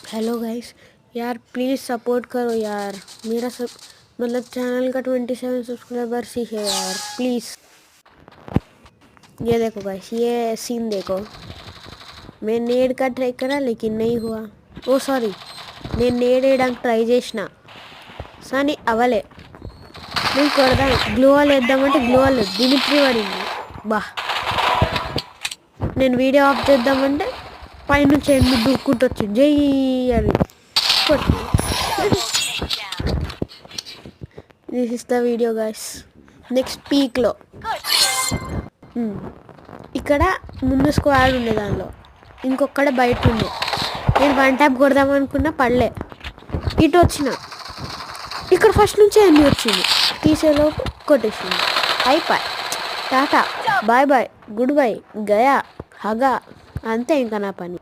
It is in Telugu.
हेलो गाइस यार प्लीज़ सपोर्ट करो यार मेरा सब मतलब चैनल का 27 सब्सक्राइबर्स ही है यार प्लीज़। ये देखो गाइस ये सीन देखो। मैं नेड का ट्राई करा लेकिन नहीं हुआ। ओ सॉरी నేను నేడ్ వేయడానికి ట్రై చేసిన కానీ అవలే నేను కొడదాం గ్లోవాల్ వేద్దామంటే గ్లోవాల్ డిమిట్రీ పడింది బా నేను వీడియో ఆఫ్ చేద్దామంటే పైనుంచి ఎన్ని దూక్కుంటూ వచ్చింది జై అని కొట్టి this is the video guys next పీక్లో ఇక్కడ ముందు స్క్వాడ్ ఉండే దానిలో ఇంకొక్కడ బయట ఉండే నేను వన్ ట్యాప్ కొడదాం అనుకున్నా పడలే ఇటు వచ్చిన ఇక్కడ ఫస్ట్ నుంచే అన్నీ వచ్చింది తీసేలోపు కొట్టేసింది అయిపోయి టాటా బాయ్ బాయ్ గుడ్ బై గయా హగా అంతే ఇంకా నా పని.